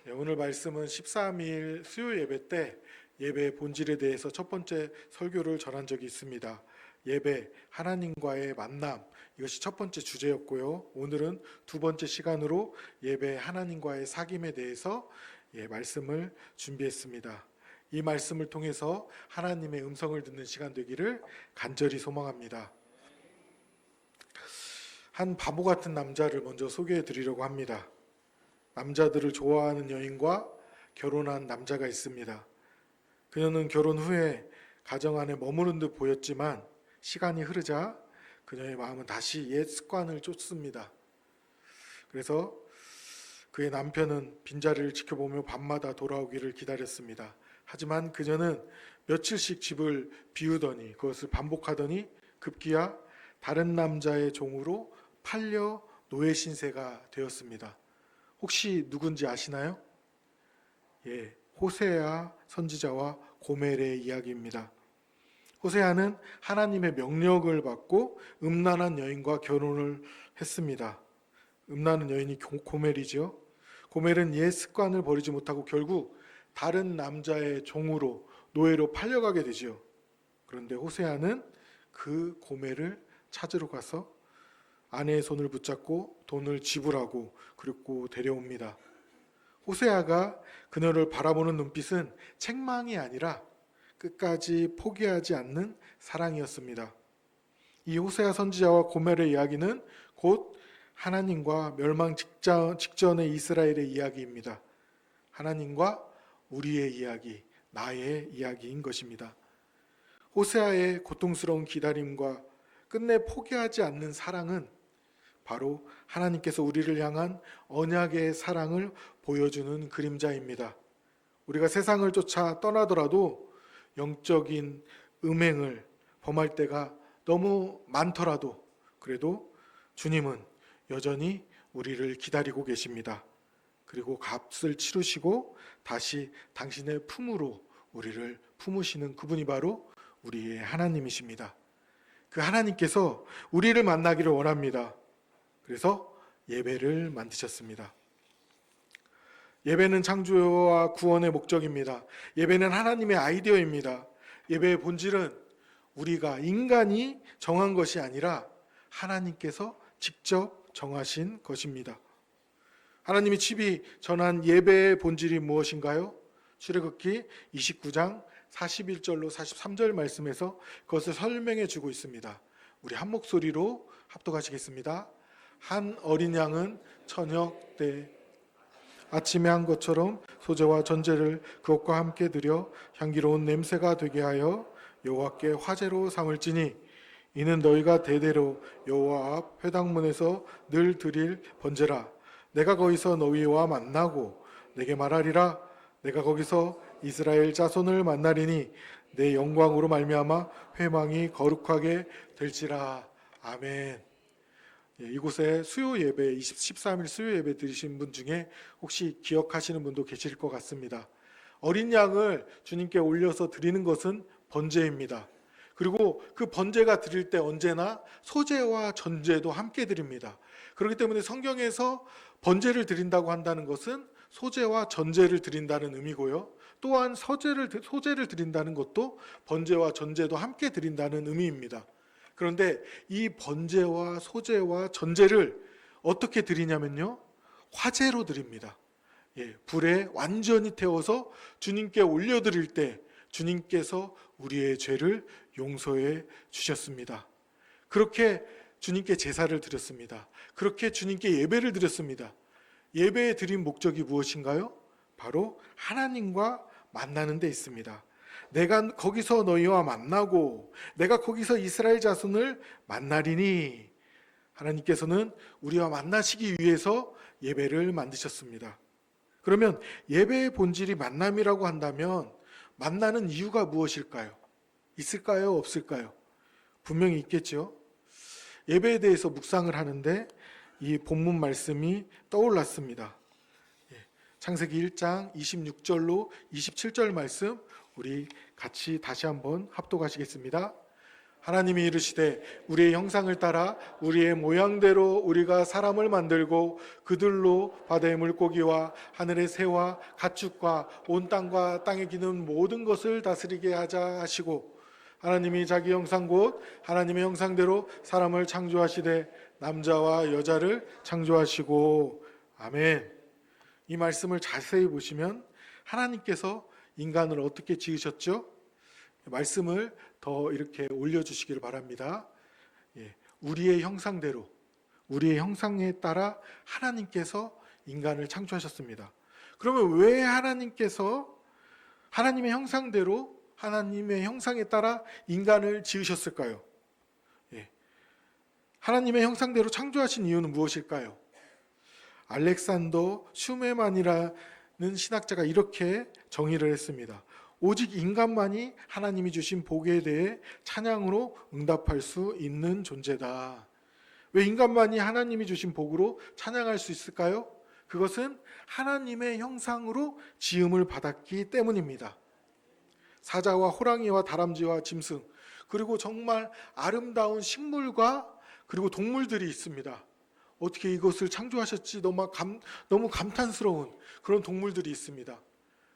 네, 오늘 말씀은 13일 수요 예배 때 예배의 본질에 대해서 첫 번째 설교를 전한 적이 있습니다. 예배, 하나님과의 만남, 이것이 첫 번째 주제였고요. 오늘은 두 번째 시간으로 예배, 하나님과의 사귐에 대해서 말씀을 준비했습니다. 이 말씀을 통해서 하나님의 음성을 듣는 시간 되기를 간절히 소망합니다. 한 바보 같은 남자를 먼저 소개해 드리려고 합니다. 남자들을 좋아하는 여인과 결혼한 남자가 있습니다. 그녀는 결혼 후에 가정 안에 머무른 듯 보였지만 시간이 흐르자 그녀의 마음은 다시 옛 습관을 쫓습니다. 그래서 그의 남편은 빈자리를 지켜보며 밤마다 돌아오기를 기다렸습니다. 하지만 그녀는 며칠씩 집을 비우더니 그것을 반복하더니 급기야 다른 남자의 종으로 팔려 노예 신세가 되었습니다. 혹시 누군지 아시나요? 호세아 선지자와 고멜의 이야기입니다. 호세아는 하나님의 명령을 받고 음란한 여인과 결혼을 했습니다. 음란한 여인이 고멜이죠. 고멜은 옛 습관을 버리지 못하고 결국 다른 남자의 종으로 노예로 팔려가게 되죠. 그런데 호세아는 그 고멜을 찾으러 가서 아내의 손을 붙잡고 돈을 지불하고 그리고 데려옵니다. 호세아가 그녀를 바라보는 눈빛은 책망이 아니라 끝까지 포기하지 않는 사랑이었습니다. 이 호세아 선지자와 고멜의 이야기는 곧 하나님과 멸망 직전의 이스라엘의 이야기입니다. 하나님과 우리의 이야기, 나의 이야기인 것입니다. 호세아의 고통스러운 기다림과 끝내 포기하지 않는 사랑은 바로 하나님께서 우리를 향한 언약의 사랑을 보여주는 그림자입니다. 우리가 세상을 쫓아 떠나더라도 영적인 음행을 범할 때가 너무 많더라도 그래도 주님은 여전히 우리를 기다리고 계십니다. 그리고 값을 치르시고 다시 당신의 품으로 우리를 품으시는 그분이 바로 우리의 하나님이십니다. 그 하나님께서 우리를 만나기를 원합니다. 그래서 예배를 만드셨습니다. 예배는 창조와 구원의 목적입니다. 예배는 하나님의 아이디어입니다. 예배의 본질은 우리가 인간이 정한 것이 아니라 하나님께서 직접 정하신 것입니다. 하나님이 친히 전한 예배의 본질이 무엇인가요? 출애굽기 29장 41절로 43절 말씀에서 그것을 설명해 주고 있습니다. 우리 한 목소리로 합독하시겠습니다. 한 어린 양은 저녁 때 아침에 한 것처럼 소제와 전제를 그것과 함께 드려 향기로운 냄새가 되게 하여 여호와께 화제로 삼을지니 이는 너희가 대대로 여호와 앞 회당문에서 늘 드릴 번제라. 내가 거기서 너희와 만나고 내게 말하리라. 내가 거기서 이스라엘 자손을 만나리니 내 영광으로 말미암아 회망이 거룩하게 될지라. 아멘. 이곳에 수요 예배 13일 수요 예배 드리신 분 중에 혹시 기억하시는 분도 계실 것 같습니다. 어린 양을 주님께 올려서 드리는 것은 번제입니다. 그리고 그 번제가 드릴 때 언제나 소제와 전제도 함께 드립니다. 그렇기 때문에 성경에서 번제를 드린다고 한다는 것은 소제와 전제를 드린다는 의미고요. 또한 소제를 드린다는 것도 번제와 전제도 함께 드린다는 의미입니다. 그런데 이 번제와 소제와 전제를 어떻게 드리냐면요, 화제로 드립니다. 불에 완전히 태워서 주님께 올려드릴 때 주님께서 우리의 죄를 용서해 주셨습니다. 그렇게 주님께 제사를 드렸습니다. 그렇게 주님께 예배를 드렸습니다. 예배에 드린 목적이 무엇인가요? 바로 하나님과 만나는 데 있습니다. 내가 거기서 너희와 만나고 내가 거기서 이스라엘 자손을 만나리니, 하나님께서는 우리와 만나시기 위해서 예배를 만드셨습니다. 그러면 예배의 본질이 만남이라고 한다면 만나는 이유가 무엇일까요? 있을까요? 없을까요? 분명히 있겠죠. 예배에 대해서 묵상을 하는데 이 본문 말씀이 떠올랐습니다. 창세기 1장 26절로 27절 말씀 우리 같이 다시 한번 합독하시겠습니다. 하나님이 이르시되 우리의 형상을 따라 우리의 모양대로 우리가 사람을 만들고 그들로 바다의 물고기와 하늘의 새와 가축과 온 땅과 땅에 기는 모든 것을 다스리게 하자 하시고, 하나님이 자기 형상 곧 하나님의 형상대로 사람을 창조하시되 남자와 여자를 창조하시고. 아멘. 이 말씀을 자세히 보시면 하나님께서 인간을 어떻게 지으셨죠? 말씀을 더 이렇게 올려주시기를 바랍니다. 우리의 형상대로, 우리의 형상에 따라 하나님께서 인간을 창조하셨습니다. 그러면 왜 하나님께서 하나님의 형상대로, 하나님의 형상에 따라 인간을 지으셨을까요? 하나님의 형상대로 창조하신 이유는 무엇일까요? 알렉산더 슈메만이라는 신학자가 이렇게 정의를 했습니다. 오직 인간만이 하나님이 주신 복에 대해 찬양으로 응답할 수 있는 존재다. 왜 인간만이 하나님이 주신 복으로 찬양할 수 있을까요? 그것은 하나님의 형상으로 지음을 받았기 때문입니다. 사자와 호랑이와 다람쥐와 짐승, 그리고 정말 아름다운 식물과 그리고 동물들이 있습니다. 어떻게 이것을 창조하셨지 너무 감탄스러운 그런 동물들이 있습니다.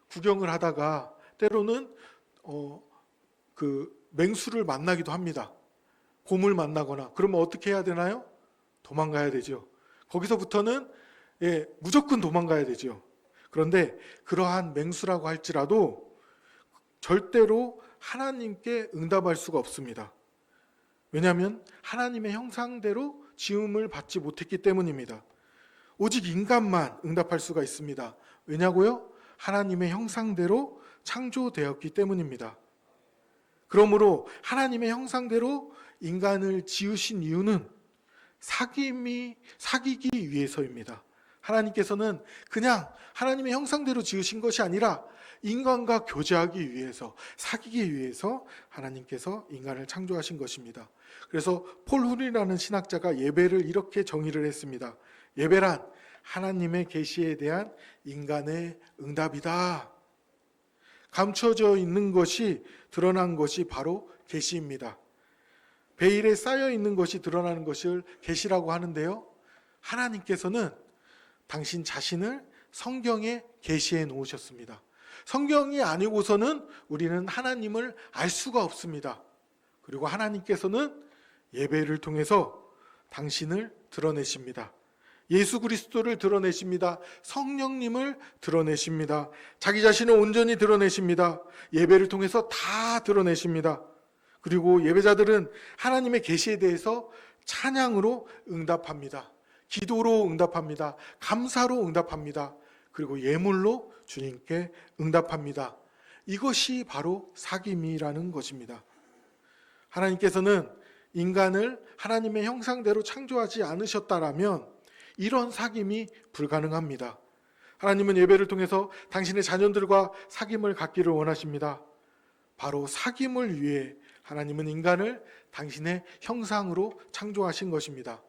구경을 하다가 때로는 맹수를 만나기도 합니다. 곰을 만나거나. 그러면 어떻게 해야 되나요? 도망가야 되죠. 거기서부터는 무조건 도망가야 되죠. 그런데 그러한 맹수라고 할지라도 절대로 하나님께 응답할 수가 없습니다. 왜냐하면 하나님의 형상대로 지음을 받지 못했기 때문입니다. 오직 인간만 응답할 수가 있습니다. 왜냐고요? 하나님의 형상대로 창조되었기 때문입니다. 그러므로 하나님의 형상대로 인간을 지으신 이유는 사귀기 위해서입니다. 하나님께서는 그냥 하나님의 형상대로 지으신 것이 아니라 인간과 교제하기 위해서, 사귀기 위해서 하나님께서 인간을 창조하신 것입니다. 그래서 폴 훌이라는 신학자가 예배를 이렇게 정의를 했습니다. 예배란 하나님의 계시에 대한 인간의 응답이다. 감춰져 있는 것이 드러난 것이 바로 계시입니다. 베일에 쌓여 있는 것이 드러나는 것을 계시라고 하는데요. 하나님께서는 당신 자신을 성경에 계시해 놓으셨습니다. 성경이 아니고서는 우리는 하나님을 알 수가 없습니다. 그리고 하나님께서는 예배를 통해서 당신을 드러내십니다. 예수 그리스도를 드러내십니다. 성령님을 드러내십니다. 자기 자신을 온전히 드러내십니다. 예배를 통해서 다 드러내십니다. 그리고 예배자들은 하나님의 계시에 대해서 찬양으로 응답합니다. 기도로 응답합니다. 감사로 응답합니다. 그리고 예물로 주님께 응답합니다. 이것이 바로 사귐이라는 것입니다. 하나님께서는 인간을 하나님의 형상대로 창조하지 않으셨다라면 이런 사귐이 불가능합니다. 하나님은 예배를 통해서 당신의 자녀들과 사귐을 갖기를 원하십니다. 바로 사귐을 위해 하나님은 인간을 당신의 형상으로 창조하신 것입니다.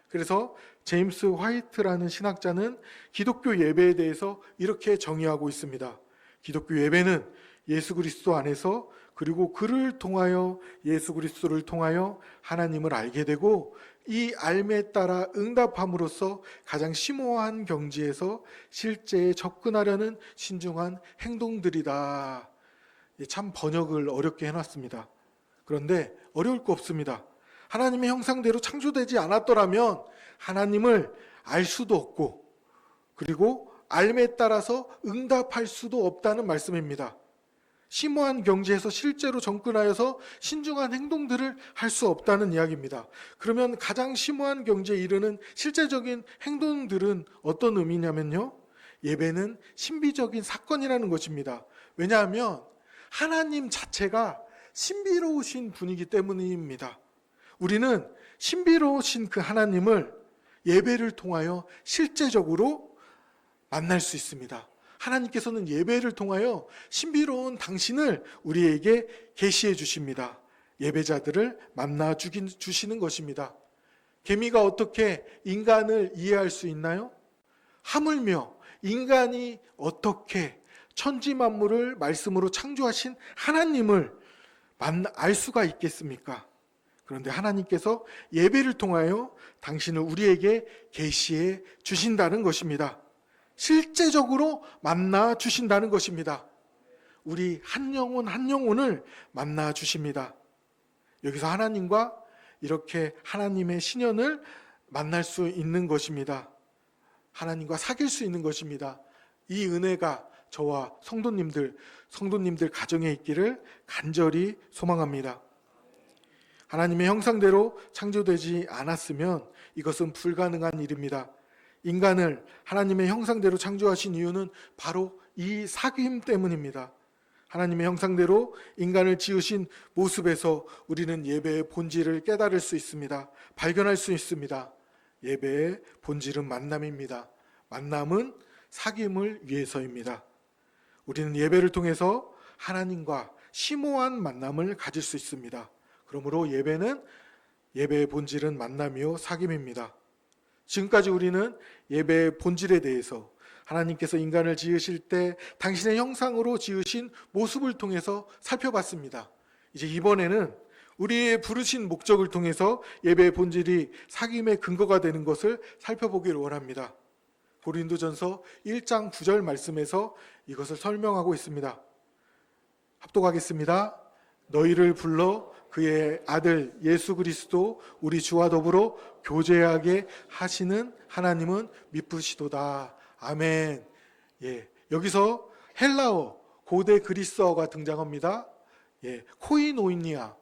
그래서 제임스 화이트라는 신학자는 기독교 예배에 대해서 이렇게 정의하고 있습니다. 기독교 예배는 예수 그리스도 안에서 그리고 그를 통하여 예수 그리스도를 통하여 하나님을 알게 되고 이 알에 따라 응답함으로써 가장 심오한 경지에서 실제에 접근하려는 신중한 행동들이다. 참 번역을 어렵게 해놨습니다. 그런데 어려울 거 없습니다. 하나님의 형상대로 창조되지 않았더라면 하나님을 알 수도 없고 그리고 알에 따라서 응답할 수도 없다는 말씀입니다. 심오한 경지에서 실제로 접근하여서 신중한 행동들을 할 수 없다는 이야기입니다. 그러면 가장 심오한 경지에 이르는 실제적인 행동들은 어떤 의미냐면요, 예배는 신비적인 사건이라는 것입니다. 왜냐하면 하나님 자체가 신비로우신 분이기 때문입니다. 우리는 신비로우신 그 하나님을 예배를 통하여 실제적으로 만날 수 있습니다. 하나님께서는 예배를 통하여 신비로운 당신을 우리에게 계시해 주십니다. 예배자들을 만나 주시는 것입니다. 개미가 어떻게 인간을 이해할 수 있나요? 하물며 인간이 어떻게 천지 만물을 말씀으로 창조하신 하나님을 알 수가 있겠습니까? 그런데 하나님께서 예배를 통하여 당신을 우리에게 계시해 주신다는 것입니다. 실제적으로 만나 주신다는 것입니다. 우리 한 영혼 한 영혼을 만나 주십니다. 여기서 하나님과 이렇게 하나님의 신연을 만날 수 있는 것입니다. 하나님과 사귈 수 있는 것입니다. 이 은혜가 저와 성도님들 가정에 있기를 간절히 소망합니다. 하나님의 형상대로 창조되지 않았으면 이것은 불가능한 일입니다. 인간을 하나님의 형상대로 창조하신 이유는 바로 이 사귐 때문입니다. 하나님의 형상대로 인간을 지으신 모습에서 우리는 예배의 본질을 깨달을 수 있습니다. 발견할 수 있습니다. 예배의 본질은 만남입니다. 만남은 사귐을 위해서입니다. 우리는 예배를 통해서 하나님과 심오한 만남을 가질 수 있습니다. 그러므로 예배의 본질은 만남이요 사귐입니다. 지금까지 우리는 예배의 본질에 대해서 하나님께서 인간을 지으실 때 당신의 형상으로 지으신 모습을 통해서 살펴봤습니다. 이제 이번에는 우리의 부르신 목적을 통해서 예배의 본질이 사귐의 근거가 되는 것을 살펴보기를 원합니다. 고린도전서 1장 9절 말씀에서 이것을 설명하고 있습니다. 합독하겠습니다. 너희를 불러 그의 아들 예수 그리스도 우리 주와 더불어 교제하게 하시는 하나님은 미쁘시도다. 아멘. 예, 여기서 헬라어, 고대 그리스어가 등장합니다. 예, 코이노니아.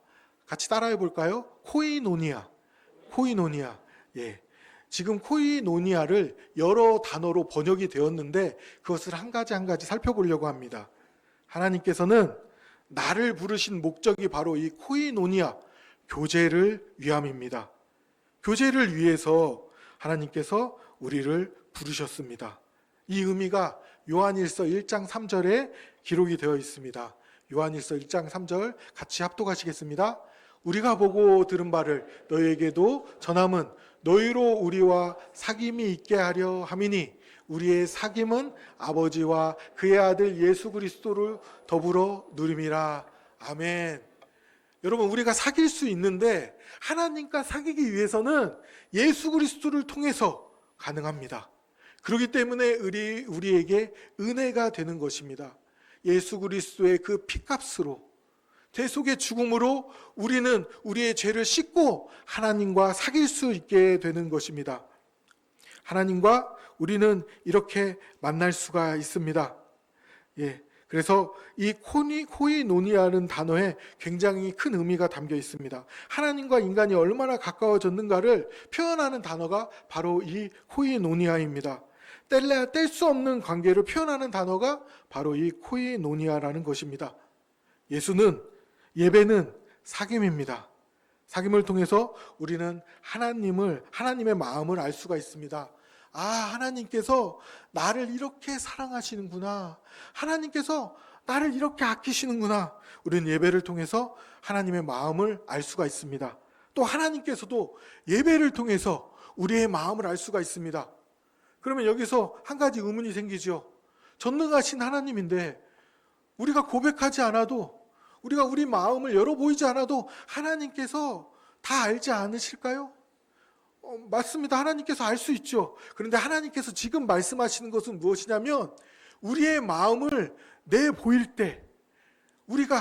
같이 따라해 볼까요? 코이노니아. 예. 지금 코이노니아를 여러 단어로 번역이 되었는데 그것을 한 가지 살펴보려고 합니다. 하나님께서는 나를 부르신 목적이 바로 이 코이노니아, 교제를 위함입니다. 교제를 위해서 하나님께서 우리를 부르셨습니다. 이 의미가 요한일서 1장 3절에 기록이 되어 있습니다. 요한일서 1장 3절 같이 합독하시겠습니다. 우리가 보고 들은 바를 너희에게도 전함은 너희로 우리와 사귐이 있게 하려 함이니 우리의 사귐은 아버지와 그의 아들 예수 그리스도를 더불어 누림이라. 아멘. 여러분, 우리가 사귈 수 있는데 하나님과 사귀기 위해서는 예수 그리스도를 통해서 가능합니다. 그렇기 때문에 우리에게 은혜가 되는 것입니다. 예수 그리스도의 그 피값으로, 대속의 죽음으로 우리는 우리의 죄를 씻고 하나님과 사귈 수 있게 되는 것입니다. 하나님과 우리는 이렇게 만날 수가 있습니다. 예, 그래서 이 코이노니아라는 단어에 굉장히 큰 의미가 담겨 있습니다. 하나님과 인간이 얼마나 가까워졌는가를 표현하는 단어가 바로 이 코이노니아입니다. 뗄래야 뗄 수 없는 관계를 표현하는 단어가 바로 이 코이노니아라는 것입니다. 예배는 사귐입니다. 사귐을 통해서 우리는 하나님의 마음을 알 수가 있습니다. 아, 하나님께서 나를 이렇게 사랑하시는구나. 하나님께서 나를 이렇게 아끼시는구나. 우리는 예배를 통해서 하나님의 마음을 알 수가 있습니다. 또 하나님께서도 예배를 통해서 우리의 마음을 알 수가 있습니다. 그러면 여기서 한 가지 의문이 생기죠. 전능하신 하나님인데 우리가 고백하지 않아도, 우리가 우리 마음을 열어 보이지 않아도 하나님께서 다 알지 않으실까요? 맞습니다. 하나님께서 알 수 있죠. 그런데 하나님께서 지금 말씀하시는 것은 무엇이냐면 우리의 마음을 내보일 때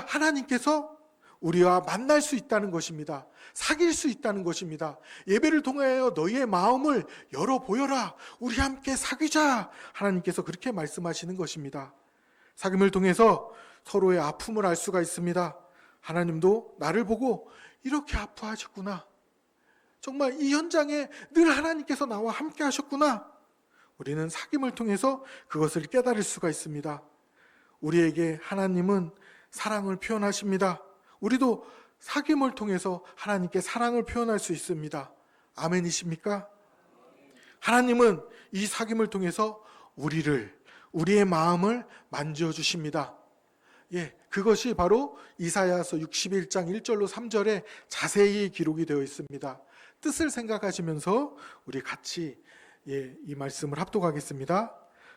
하나님께서 우리와 만날 수 있다는 것입니다. 사귈 수 있다는 것입니다. 예배를 통하여 너희의 마음을 열어보여라. 우리 함께 사귀자. 하나님께서 그렇게 말씀하시는 것입니다. 사귐을 통해서 서로의 아픔을 알 수가 있습니다. 하나님도 나를 보고 이렇게 아파하셨구나. 정말 이 현장에 늘 하나님께서 나와 함께 하셨구나. 우리는 사귐을 통해서 그것을 깨달을 수가 있습니다. 우리에게 하나님은 사랑을 표현하십니다. 우리도 사귐을 통해서 하나님께 사랑을 표현할 수 있습니다. 아멘이십니까? 하나님은 이 사귐을 통해서 우리의 마음을 만져주십니다. 예, 그것이 바로 이사야서 61장 1절로 3절에 자세히 기록이 되어 있습니다. 뜻을 생각하시면서 우리 같이 이 말씀을 합독하겠습니다.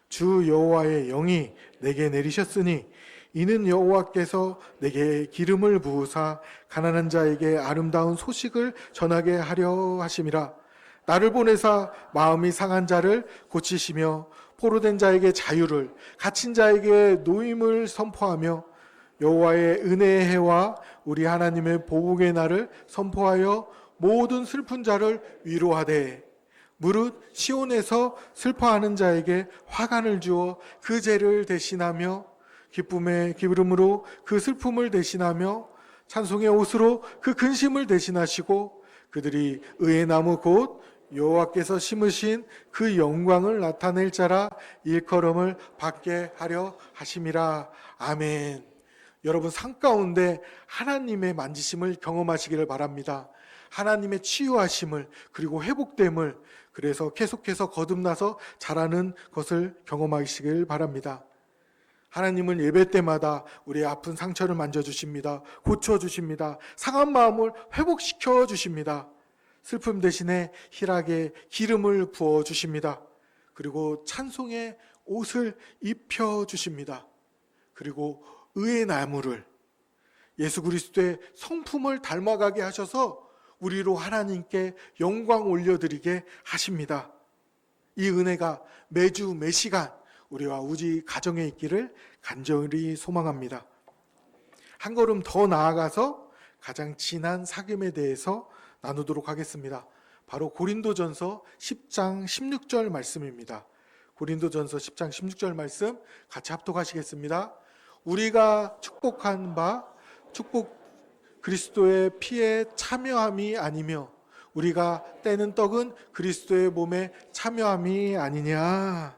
주 여호와의 영이 내게 내리셨으니 이는 여호와께서 내게 기름을 부으사 가난한 자에게 아름다운 소식을 전하게 하려 하심이라. 나를 보내사 마음이 상한 자를 고치시며 포로된 자에게 자유를, 갇힌 자에게 노임을 선포하며 여호와의 은혜의 해와 우리 하나님의 보복의 날을 선포하여 모든 슬픈 자를 위로하되, 무릇 시온에서 슬퍼하는 자에게 화관을 주어 그 죄를 대신하며 기쁨의 기름으로 그 슬픔을 대신하며 찬송의 옷으로 그 근심을 대신하시고 그들이 의의 나무 곧 여호와께서 심으신 그 영광을 나타낼 자라 일컬음을 받게 하려 하심이라. 아멘. 여러분, 삶 가운데 하나님의 만지심을 경험하시기를 바랍니다. 하나님의 치유하심을, 그리고 회복됨을, 그래서 계속해서 거듭나서 자라는 것을 경험하시길 바랍니다. 하나님은 예배 때마다 우리의 아픈 상처를 만져주십니다. 고쳐주십니다. 상한 마음을 회복시켜 주십니다. 슬픔 대신에 희락의 기름을 부어주십니다. 그리고 찬송의 옷을 입혀주십니다. 그리고 의의 나무를, 예수 그리스도의 성품을 닮아가게 하셔서 우리로 하나님께 영광 올려드리게 하십니다. 이 은혜가 매주 매시간 우리와 우리 가정에 있기를 간절히 소망합니다. 한 걸음 더 나아가서 가장 진한 사귐에 대해서 나누도록 하겠습니다. 바로 고린도전서 10장 16절 말씀입니다. 고린도전서 10장 16절 말씀 같이 합독하시겠습니다. 우리가 축복한 바 축복 그리스도의 피에 참여함이 아니며 우리가 떼는 떡은 그리스도의 몸에 참여함이 아니냐.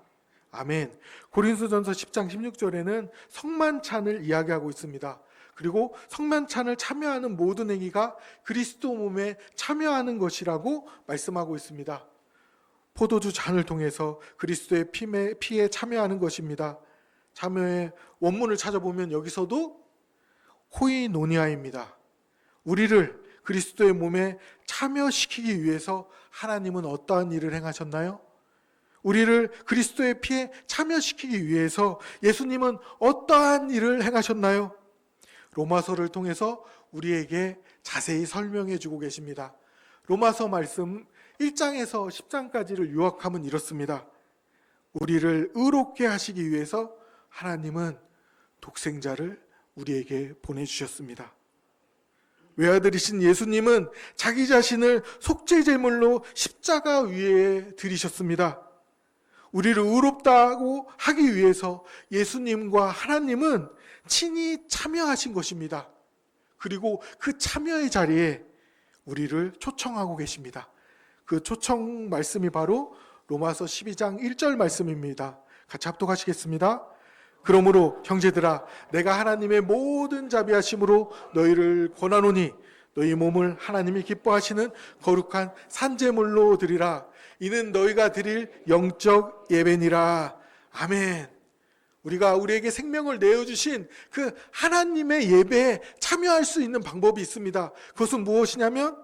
아멘. 고린도전서 10장 16절에는 성만찬을 이야기하고 있습니다. 그리고 성만찬을 참여하는 모든 행위가 그리스도 몸에 참여하는 것이라고 말씀하고 있습니다. 포도주 잔을 통해서 그리스도의 피에 참여하는 것입니다. 참여의 원문을 찾아보면 여기서도 코이노니아입니다. 우리를 그리스도의 몸에 참여시키기 위해서 하나님은 어떠한 일을 행하셨나요? 우리를 그리스도의 피에 참여시키기 위해서 예수님은 어떠한 일을 행하셨나요? 로마서를 통해서 우리에게 자세히 설명해 주고 계십니다. 로마서 말씀 1장에서 10장까지를 요약하면 이렇습니다. 우리를 의롭게 하시기 위해서 하나님은 독생자를 우리에게 보내주셨습니다. 외아들이신 예수님은 자기 자신을 속죄제물로 십자가 위에 드리셨습니다. 우리를 의롭다고 하기 위해서 예수님과 하나님은 친히 참여하신 것입니다. 그리고 그 참여의 자리에 우리를 초청하고 계십니다. 그 초청 말씀이 바로 로마서 12장 1절 말씀입니다. 같이 합독하시겠습니다. 그러므로 형제들아, 내가 하나님의 모든 자비하심으로 너희를 권하노니 너희 몸을 하나님이 기뻐하시는 거룩한 산제물로 드리라. 이는 너희가 드릴 영적 예배니라. 아멘. 우리가 우리에게 생명을 내어주신 그 하나님의 예배에 참여할 수 있는 방법이 있습니다. 그것은 무엇이냐면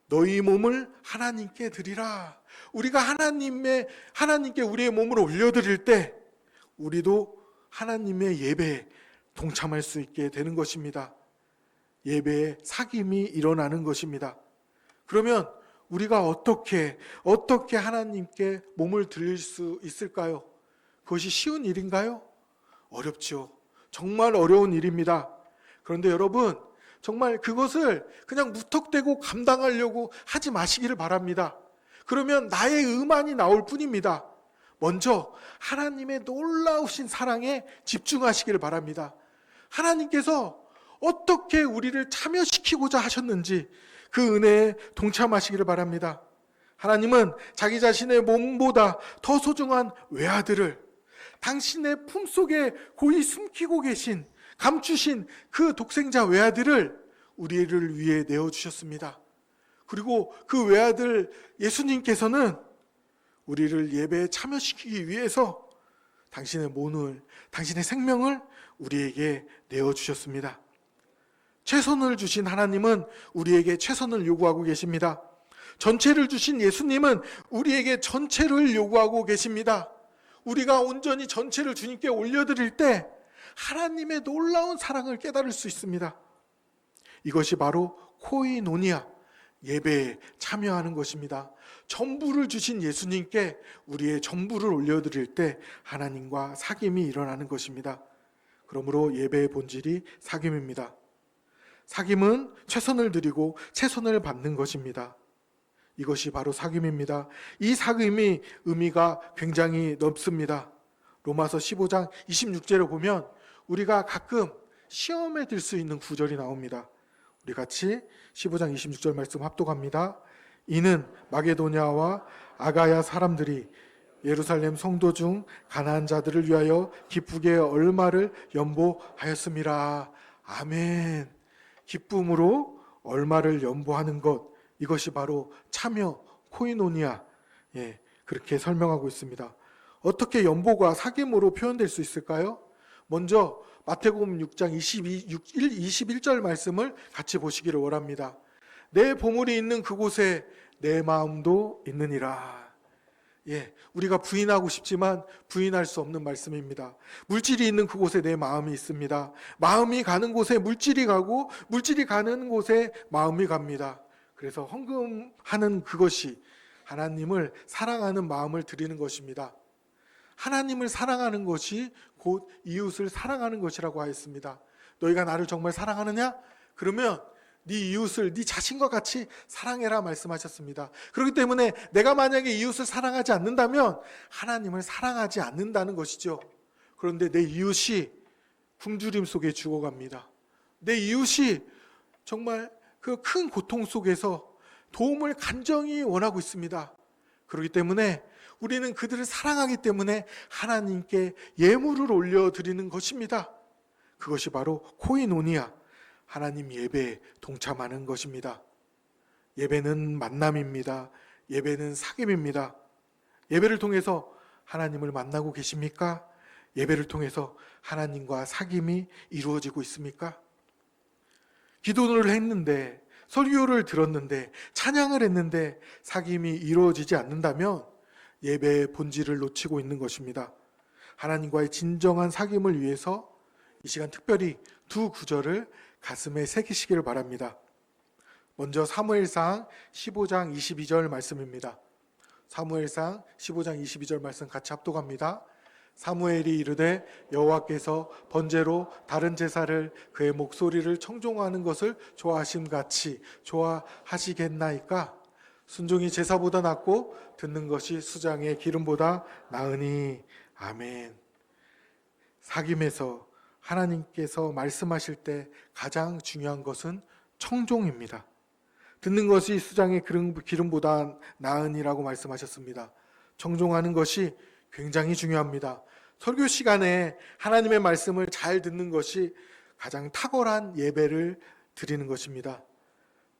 너희 몸을 하나님께 드리라. 우리가 하나님께 우리의 몸을 올려드릴 때 우리도 하나님의 예배에 동참할 수 있게 되는 것입니다. 예배의 사귐이 일어나는 것입니다. 그러면 우리가 어떻게 하나님께 몸을 드릴 수 있을까요? 그것이 쉬운 일인가요? 어렵죠. 정말 어려운 일입니다. 그런데 여러분, 정말 그것을 그냥 무턱대고 감당하려고 하지 마시기를 바랍니다. 그러면 나의 의만이 나올 뿐입니다. 먼저 하나님의 놀라우신 사랑에 집중하시기를 바랍니다. 하나님께서 어떻게 우리를 참여시키고자 하셨는지 그 은혜에 동참하시기를 바랍니다. 하나님은 자기 자신의 몸보다 더 소중한 외아들을 당신의 품속에 고이 숨기고 계신, 감추신 그 독생자 외아들을 우리를 위해 내어주셨습니다. 그리고 그 외아들 예수님께서는 우리를 예배에 참여시키기 위해서 당신의 몸을, 당신의 생명을 우리에게 내어주셨습니다. 최선을 주신 하나님은 우리에게 최선을 요구하고 계십니다. 전체를 주신 예수님은 우리에게 전체를 요구하고 계십니다. 우리가 온전히 전체를 주님께 올려드릴 때 하나님의 놀라운 사랑을 깨달을 수 있습니다. 이것이 바로 코이노니아, 예배에 참여하는 것입니다. 전부를 주신 예수님께 우리의 전부를 올려드릴 때 하나님과 사귐이 일어나는 것입니다. 그러므로 예배의 본질이 사귐입니다. 사귐은 최선을 드리고 최선을 받는 것입니다. 이것이 바로 사귐입니다. 이 사귐이 의미가 굉장히 넓습니다. 로마서 15장 26절을 보면 우리가 가끔 시험에 들 수 있는 구절이 나옵니다. 우리 같이 15장 26절 말씀 합독합니다. 이는 마게도냐와 아가야 사람들이 예루살렘 성도 중 가난한 자들을 위하여 기쁘게 얼마를 연보하였음이라. 아멘. 기쁨으로 얼마를 연보하는 것, 이것이 바로 참여, 코이노니아, 그렇게 설명하고 있습니다. 어떻게 연보가 사귐으로 표현될 수 있을까요? 먼저 마태복음 6장 21절 말씀을 같이 보시기를 원합니다. 내 보물이 있는 그곳에 내 마음도 있느니라. 우리가 부인하고 싶지만 부인할 수 없는 말씀입니다. 물질이 있는 그곳에 내 마음이 있습니다. 마음이 가는 곳에 물질이 가고 물질이 가는 곳에 마음이 갑니다. 그래서 헌금하는 그것이 하나님을 사랑하는 마음을 드리는 것입니다. 하나님을 사랑하는 것이 곧 이웃을 사랑하는 것이라고 하였습니다. 너희가 나를 정말 사랑하느냐? 그러면 네 이웃을 네 자신과 같이 사랑해라 말씀하셨습니다. 그렇기 때문에 내가 만약에 이웃을 사랑하지 않는다면 하나님을 사랑하지 않는다는 것이죠. 그런데 내 이웃이 굶주림 속에 죽어갑니다. 내 이웃이 정말 그 큰 고통 속에서 도움을 간절히 원하고 있습니다. 그렇기 때문에 우리는 그들을 사랑하기 때문에 하나님께 예물을 올려드리는 것입니다. 그것이 바로 코이노니아, 하나님 예배에 동참하는 것입니다. 예배는 만남입니다. 예배는 사귐입니다. 예배를 통해서 하나님을 만나고 계십니까? 예배를 통해서 하나님과 사귐이 이루어지고 있습니까? 기도를 했는데, 설교를 들었는데, 찬양을 했는데 사귐이 이루어지지 않는다면 예배의 본질을 놓치고 있는 것입니다. 하나님과의 진정한 사귐을 위해서 이 시간 특별히 두 구절을 가슴에 새기시기를 바랍니다. 먼저 사무엘상 15장 22절 말씀입니다. 사무엘상 15장 22절 말씀 같이 합독합니다. 사무엘이 이르되 여호와께서 번제로 다른 제사를 그의 목소리를 청종하는 것을 좋아하심같이 좋아하시겠나이까? 순종이 제사보다 낫고 듣는 것이 수장의 기름보다 나으니. 아멘. 사귐에서 하나님께서 말씀하실 때 가장 중요한 것은 청종입니다. 듣는 것이 수장의 기름보다 나으니라고 말씀하셨습니다. 청종하는 것이 굉장히 중요합니다. 설교 시간에 하나님의 말씀을 잘 듣는 것이 가장 탁월한 예배를 드리는 것입니다.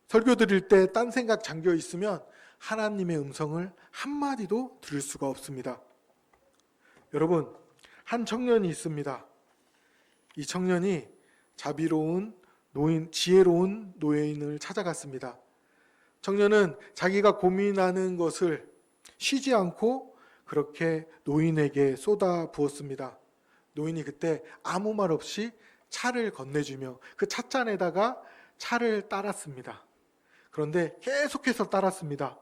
설교 드릴 때 딴 생각 잠겨 있으면 하나님의 음성을 한마디도 들을 수가 없습니다. 여러분, 한 청년이 있습니다. 이 청년이 자비로운 노인, 지혜로운 노인을 찾아갔습니다. 청년은 자기가 고민하는 것을 쉬지 않고 그렇게 노인에게 쏟아 부었습니다. 노인이 그때 아무 말 없이 차를 건네주며 그 찻잔에다가 차를 따랐습니다. 그런데 계속해서 따랐습니다.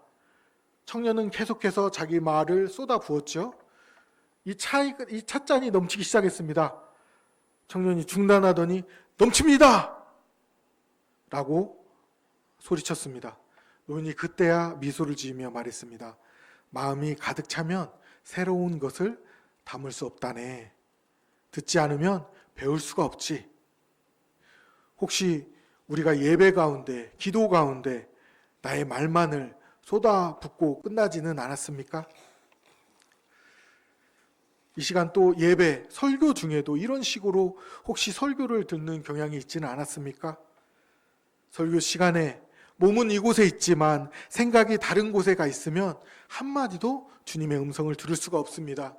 청년은 계속해서 자기 말을 쏟아 부었죠. 이 찻잔이 넘치기 시작했습니다. 청년이 중단하더니 넘칩니다! 라고 소리쳤습니다. 노인이 그때야 미소를 지으며 말했습니다. 마음이 가득 차면 새로운 것을 담을 수 없다네. 듣지 않으면 배울 수가 없지. 혹시 우리가 예배 가운데, 기도 가운데 나의 말만을 쏟아붓고 끝나지는 않았습니까? 이 시간 또 예배, 설교 중에도 이런 식으로 혹시 설교를 듣는 경향이 있지는 않았습니까? 설교 시간에 몸은 이곳에 있지만 생각이 다른 곳에 가 있으면 한마디도 주님의 음성을 들을 수가 없습니다.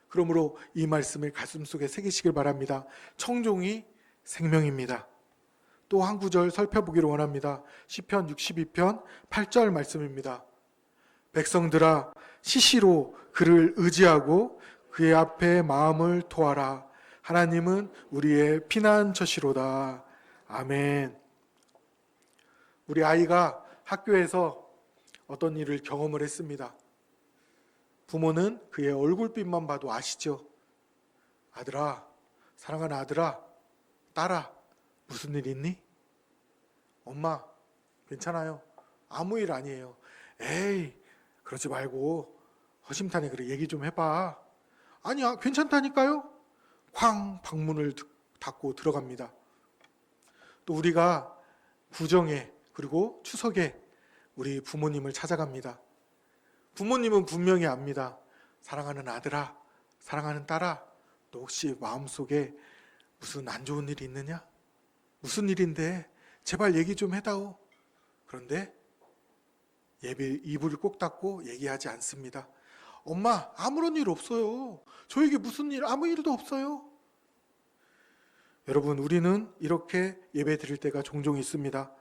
그러므로 이 말씀을 가슴속에 새기시길 바랍니다. 청종이 생명입니다. 또 한 구절 살펴보기를 원합니다. 시편 62편 8절 말씀입니다. 백성들아, 시시로 그를 의지하고 그의 앞에 마음을 토하라. 하나님은 우리의 피난처시로다. 아멘. 우리 아이가 학교에서 어떤 일을 경험을 했습니다. 부모는 그의 얼굴빛만 봐도 아시죠? 아들아, 사랑하는 아들아, 딸아, 무슨 일 있니? 엄마, 괜찮아요. 아무 일 아니에요. 에이, 그러지 말고 허심탄회 그래 얘기 좀 해봐. 아니야, 괜찮다니까요. 쾅 방문을 닫고 들어갑니다. 또 우리가 구정에 그리고 추석에 우리 부모님을 찾아갑니다. 부모님은 분명히 압니다. 사랑하는 아들아, 사랑하는 딸아, 너 혹시 마음속에 무슨 안 좋은 일이 있느냐? 무슨 일인데 제발 얘기 좀 해다오. 그런데 입을 꼭 닫고 얘기하지 않습니다. 엄마, 아무런 일 없어요. 저에게 무슨 일, 아무 일도 없어요. 여러분, 우리는 이렇게 예배 드릴 때가 종종 있습니다.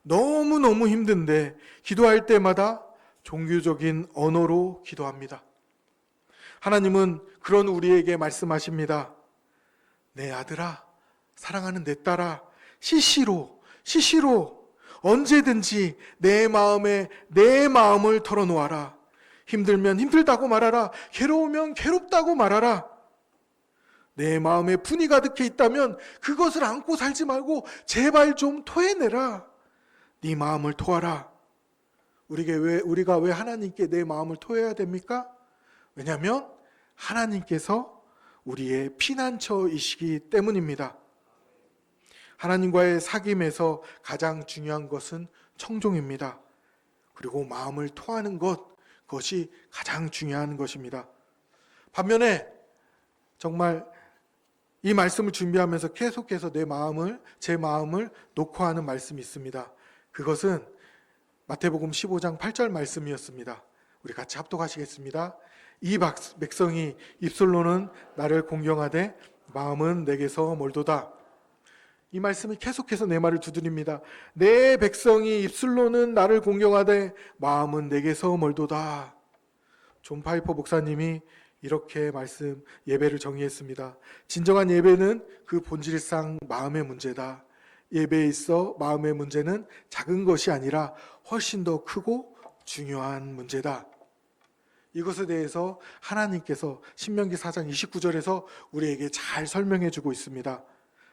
너무너무 힘든데 기도할 때마다 종교적인 언어로 기도합니다. 하나님은 그런 우리에게 말씀하십니다. 내 아들아, 사랑하는 내 딸아, 시시로 언제든지 내 마음에 내 마음을 털어놓아라. 힘들면 힘들다고 말하라. 괴로우면 괴롭다고 말하라. 내 마음에 분이 가득해 있다면 그것을 안고 살지 말고 제발 좀 토해내라. 네 마음을 토하라. 우리가 왜 하나님께 내 마음을 토해야 됩니까? 왜냐하면 하나님께서 우리의 피난처이시기 때문입니다. 하나님과의 사귐에서 가장 중요한 것은 청종입니다. 그리고 마음을 토하는 그것이 가장 중요한 것입니다. 반면에 정말 이 말씀을 준비하면서 계속해서 제 마음을 놓고 하는 말씀이 있습니다. 그것은 마태복음 15장 8절 말씀이었습니다. 우리 같이 합독하시겠습니다. 이 백성이 입술로는 나를 공경하되 마음은 내게서 멀도다. 이 말씀이 계속해서 내 말을 두드립니다. 내 백성이 입술로는 나를 공경하되 마음은 내게서 멀도다. 존 파이퍼 목사님이 이렇게 예배를 정의했습니다. 진정한 예배는 그 본질상 마음의 문제다. 예배에 있어 마음의 문제는 작은 것이 아니라 훨씬 더 크고 중요한 문제다. 이것에 대해서 하나님께서 신명기 4장 29절에서 우리에게 잘 설명해 주고 있습니다.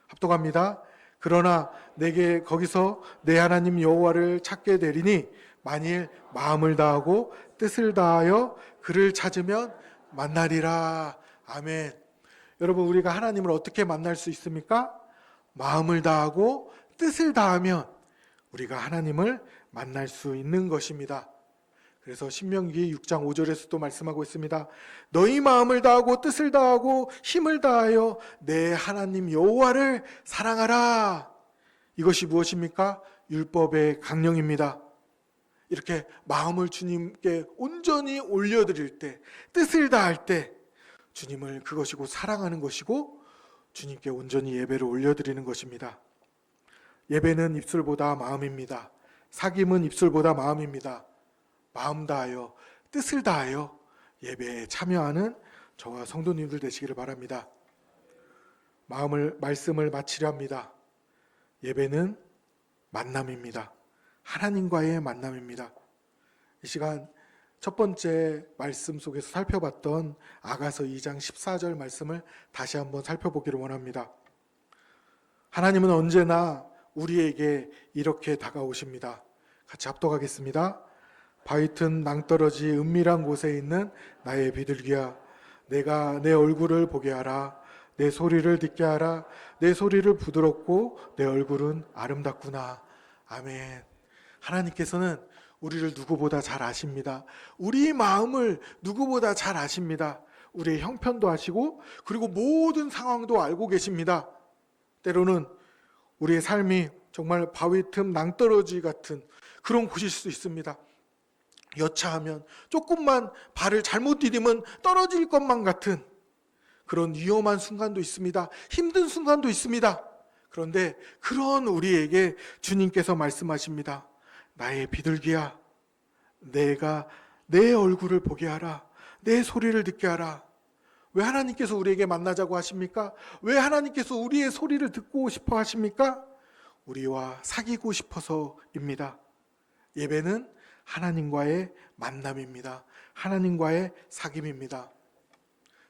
합독합니다. 그러나 내게 거기서 내 하나님 여호와를 찾게 되리니 만일 마음을 다하고 뜻을 다하여 그를 찾으면 만나리라. 아멘. 여러분, 우리가 하나님을 어떻게 만날 수 있습니까? 마음을 다하고 뜻을 다하면 우리가 하나님을 만날 수 있는 것입니다. 그래서 신명기 6장 5절에서 또 말씀하고 있습니다. 너희 마음을 다하고 뜻을 다하고 힘을 다하여 내 하나님 여호와를 사랑하라. 이것이 무엇입니까? 율법의 강령입니다. 이렇게 마음을 주님께 온전히 올려드릴 때, 뜻을 다할 때 주님을 그것이고 사랑하는 것이고 주님께 온전히 예배를 올려드리는 것입니다. 예배는 입술보다 마음입니다. 사귐은 입술보다 마음입니다. 마음 다하여 뜻을 다하여 예배에 참여하는 저와 성도님들 되시기를 바랍니다. 말씀을 마치려 합니다. 예배는 만남입니다. 하나님과의 만남입니다. 이 시간 첫 번째 말씀 속에서 살펴봤던 아가서 2장 14절 말씀을 다시 한번 살펴보기를 원합니다. 하나님은 언제나 우리에게 이렇게 다가오십니다. 같이 합독하겠습니다. 바위튼 낭떠러지 은밀한 곳에 있는 나의 비둘기야, 내가 내 얼굴을 보게 하라. 내 소리를 듣게 하라. 내 소리를 부드럽고 내 얼굴은 아름답구나. 아멘. 하나님께서는 우리를 누구보다 잘 아십니다. 우리 마음을 누구보다 잘 아십니다. 우리의 형편도 아시고 그리고 모든 상황도 알고 계십니다. 때로는 우리의 삶이 정말 바위 틈 낭떠러지 같은 그런 곳일 수 있습니다. 여차하면 조금만 발을 잘못 디디면 떨어질 것만 같은 그런 위험한 순간도 있습니다. 힘든 순간도 있습니다. 그런데 그런 우리에게 주님께서 말씀하십니다. 나의 비둘기야, 내가 내 얼굴을 보게 하라. 내 소리를 듣게 하라. 왜 하나님께서 우리에게 만나자고 하십니까? 왜 하나님께서 우리의 소리를 듣고 싶어 하십니까? 우리와 사귀고 싶어서입니다. 예배는 하나님과의 만남입니다. 하나님과의 사귐입니다.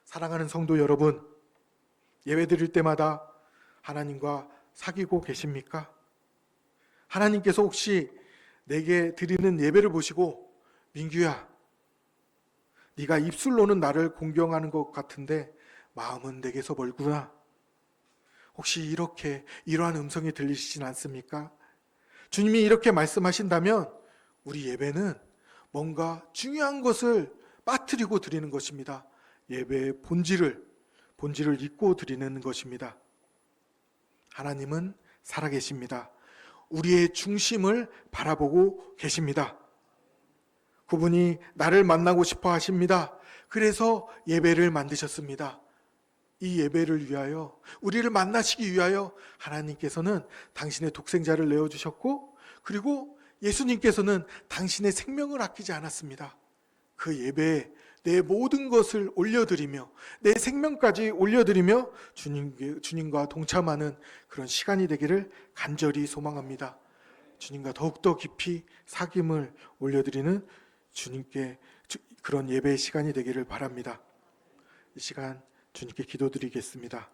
사랑하는 성도 여러분, 예배 드릴 때마다 하나님과 사귀고 계십니까? 하나님께서 혹시 내게 드리는 예배를 보시고, 민규야, 네가 입술로는 나를 공경하는 것 같은데 마음은 내게서 멀구나, 혹시 이러한 음성이 들리시진 않습니까? 주님이 이렇게 말씀하신다면 우리 예배는 뭔가 중요한 것을 빠뜨리고 드리는 것입니다. 예배의 본질을 잊고 드리는 것입니다. 하나님은 살아계십니다. 우리의 중심을 바라보고 계십니다. 그분이 나를 만나고 싶어 하십니다. 그래서 예배를 만드셨습니다. 이 예배를 위하여, 우리를 만나시기 위하여 하나님께서는 당신의 독생자를 내어주셨고, 그리고 예수님께서는 당신의 생명을 아끼지 않았습니다. 그 예배에 내 모든 것을 올려드리며, 내 생명까지 올려드리며 주님과 동참하는 그런 시간이 되기를 간절히 소망합니다. 주님과 더욱더 깊이 사귐을 올려드리는 주님께 그런 예배의 시간이 되기를 바랍니다. 이 시간 주님께 기도드리겠습니다.